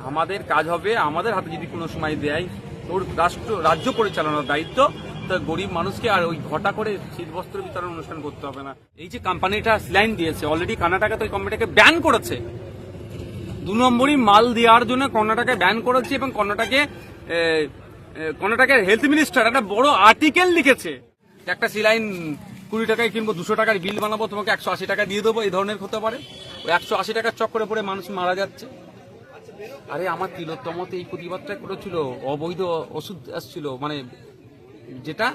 আমাদের কাজ হবে, আমাদের হাতে যদি কোনো সময় দেয় তোর রাজ্য পরিচালনার দায়িত্ব, তা গরিব মানুষকে আর ওই ঘটা করে শীতবস্ত্র বিতরণ অনুষ্ঠান করতে হবে না। এই যে কোম্পানিটা স্যালাইন দিয়েছে, অলরেডি কর্ণাটকে তো এই কোম্পানিটাকে ব্যান করেছে। 2 নম্বরই মাল দেওয়ার জন্য কর্ণাটকে ব্যান করেছে এবং কর্ণাটকের হেলথ মিনিস্টার একটা বড় আর্টিকেল লিখেছে, একটা স্যালাইন 20 টাকায় কিনবো, 200 টাকার বিল বানাবো, তোমাকে 180 টাকা দিয়ে দেবো, এই ধরনের হতে পারে। ওই 180 টাকার চক্করে পড়ে মানুষ মারা যাচ্ছে। আরে আমার তিলোত্তমতে এই প্রতিবাদটা করেছিল, অবৈধ ওষুধ আসছিল, মানে যেটা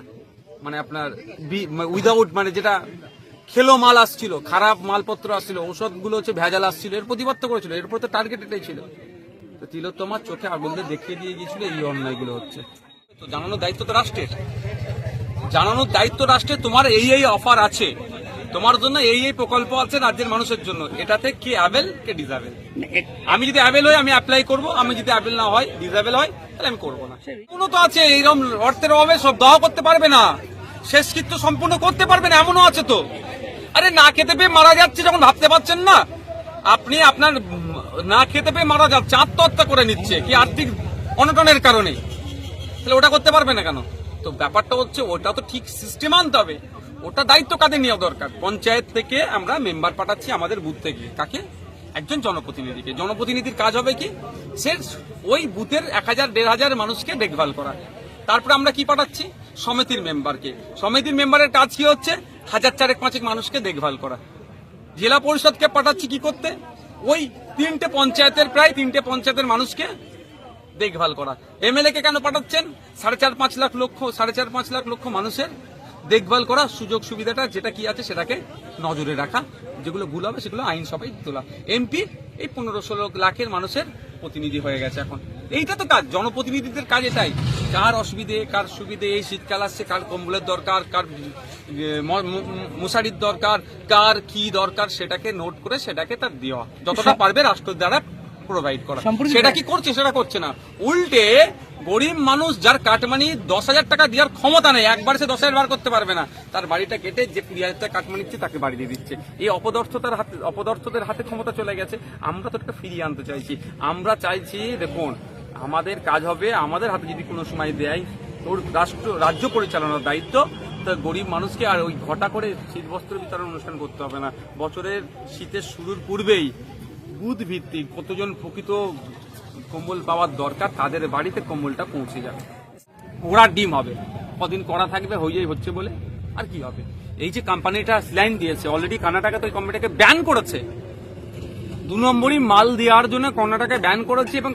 মানে আপনার উইদাউট মানে যেটা খেলো মাল আসছিল, খারাপ মালপত্র আসছিল, ঔষধগুলো হচ্ছে ভেজাল আসছিল, এর প্রতিবাদ তো করেছিল। এরপর তো টার্গেট এটাই ছিল। তো তিলোত্তমার চোখে আগুন দিয়ে দেখিয়ে দিয়ে গিয়েছিল এই অন্যায়গুলো হচ্ছে। তো জানানোর দায়িত্ব তো রাষ্ট্রের, জানানোর দায়িত্ব রাষ্ট্রের। তোমার এই অফার আছে, তোমার জন্য এই প্রকল্প আছে রাজ্যের মানুষের জন্য। এটাতে কে অ্যাবেল কে ডিসঅ্যাবেল। আমি যদি অ্যাবেল হই আমি অ্যাপ্লাই করব, আমি যদি অ্যাবেল না হয় ডিসঅ্যাবেল হয় তাহলে আমি করবো না। কোনো তো আছে এইরকম অর্থের অভাবে সব দাওয়া করতে পারবে না, শেষকৃত্য সম্পূর্ণ করতে পারবে না, এমনও আছে তো। আরে না খেতে পেয়ে মারা যাচ্ছে যখন ভাবতে পারছেন না, আপনি আপনার না খেতে পেয়ে মারা যাচ্ছে, আত্মহত্যা করে নিচ্ছে কি আর্থিক অনটনের কারণে, তাহলে ওটা করতে পারবে না কেন? তো ব্যাপারটা হচ্ছে ওটা তো ঠিক সিস্টেম আনতে হবে। ওটা দায়িত্ব কাদের নেওয়া দরকার? পঞ্চায়েত থেকে আমরা মেম্বার পাঠাচ্ছি আমাদের বুথ থেকে, কাকে? একজন জনপ্রতিনিধিকে। জনপ্রতিনিধির কাজ হবে কি, সে ওই বুথের 1000-1500 মানুষকে দেখভাল করা। তারপরে আমরা কি পাঠাচ্ছি? সমিতির মেম্বারকে। সমিতির মেম্বারের কাজ কি হচ্ছে? 1000-4-5 মানুষকে দেখভাল করা। জেলা পরিষদকে পাঠাচ্ছি কি করতে? ওই 3টে পঞ্চায়েতের মানুষকে দেখভাল করা। এমএলএ কে কেন পাঠাচ্ছেন? 4.5 লাখ মানুষের দেখভাল করা, সুযোগ সুবিধাটা যেটা কি আছে সেটাকে নজরে রাখা, যেগুলো ভুল হবে সেগুলো আইন সভায় তোলা। এমপি এই 15-16 লাখের মানুষের প্রতিনিধি হয়ে গেছে এখন। এইটা তো কাজ, জনপ্রতিনিধিদের কাজ এটাই। কার অসুবিধে কার সুবিধে, এই শীতকাল আসছে কার কম্বলের দরকার, কার মশারির দরকার, কার কি দরকার সেটাকে নোট করে সেটাকে তার দেওয়া, যতটা পারবে রাষ্ট্র দ্বারা প্রোভাইড করা। সেটা কি করছে? সেটা করছে না। উল্টে গরিব মানুষ যার কাটমানি 10,000 টাকা দেওয়ার ক্ষমতা নেই, একবার সে 10,000 বার করতে পারবে না, তার বাড়িটা কেটে যে 20,000 টাকা কাটমানি দিচ্ছে তাকে বাড়ি দিয়ে দিচ্ছে। এই অপদার্থদের হাতে ক্ষমতা চলে গেছে। আমরা তো এটা ফিরিয়ে আনতে চাইছি। আমরা চাইছি, দেখুন আমাদের কাজ হবে, আমাদের হাতে যদি কোনো সময় দেয় তোর রাজ্য পরিচালনার দায়িত্ব, তা গরিব মানুষকে আর ওই ঘটা করে শীতবস্ত্র বিতরণ অনুষ্ঠান করতে হবে না। বছরের শীতের শুরুর পূর্বেই বুথ ভিত্তিক কতজন প্রকৃত কম্বল পাওয়ার দরকার তাদের বাড়িতে কম্বলটা পৌঁছে যাবে। ঘোড়ার ডিম হবে, কদিন করা থাকবে, হচ্ছে বলে আর কি হবে। এই যে কোম্পানিটা স্যালাইন দিয়েছে, অলরেডি কর্ণাটকে তো এই কোম্পানিটাকে ব্যান করেছে। 2 নম্বরই মাল দেওয়ার জন্য কর্ণাটকে ব্যান করেছে এবং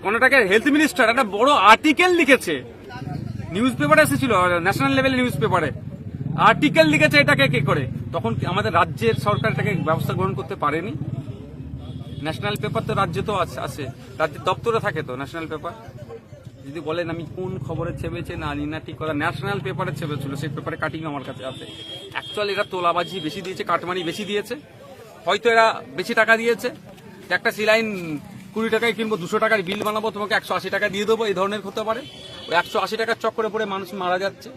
কর্ণাটকের হেলথ মিনিস্টার একটা বড় আর্টিকেল লিখেছে, নিউজ পেপারে এসেছিল, ন্যাশনাল লেভেলে নিউজ পেপারে আর্টিকেল লিখেছে। এটাকে কে করে? তখন আমাদের রাজ্যের সরকার এটাকে ব্যবস্থা গ্রহণ করতে পারেনি। ন্যাশনাল পেপার তো রাজ্যে তো আছে, রাজ্যের দপ্তরে থাকে তো ন্যাশনাল পেপার। যদি বলেন আমি কোন খবরে ছেপেছে না না ঠিক কথা, ন্যাশনাল পেপারে ছেপেছিল, সেই পেপারে কাটিং আমার কাছে আছে। অ্যাকচুয়ালি এরা তোলাবাজি বেশি দিয়েছে, কাটমানি বেশি দিয়েছে, হয়তো এরা বেশি টাকা দিয়েছে। একটা স্যালাইন 20 টাকায় কিনবো, 200 টাকার বিল বানাবো, তোমাকে 180 টাকা দিয়ে দেবো, এই ধরনের হতে পারে। ওই 180 টাকার চক্করে পড়ে মানুষ মারা যাচ্ছে।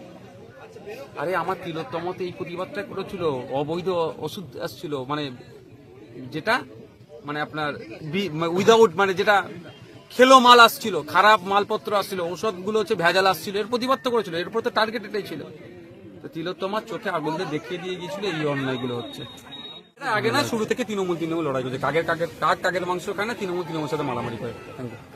আরে আমার তিলোত্তমতে এই প্রতিবাদটা করেছিল, অবৈধ ওষুধ আসছিল, মানে যেটা মানে আপনার উইদাউট মানে যেটা খেলো মাল আসছিল, খারাপ মালপত্র আসছিল, ঔষধগুলো হচ্ছে ভেজাল আসছিল, এর প্রতিবাদ তো করেছিল। এরপর তো টার্গেট এটাই ছিল। তো তিলোত্তমার চোখে আগুন দিয়ে দেখিয়ে দিয়ে গিয়েছিল এই অন্যায়গুলো হচ্ছে। আগে না শুরু থেকে তৃণমূল লড়াই করছে, কাগের মাংস খায় না, তৃণমূল সাথে মারামারি করে। Thank you.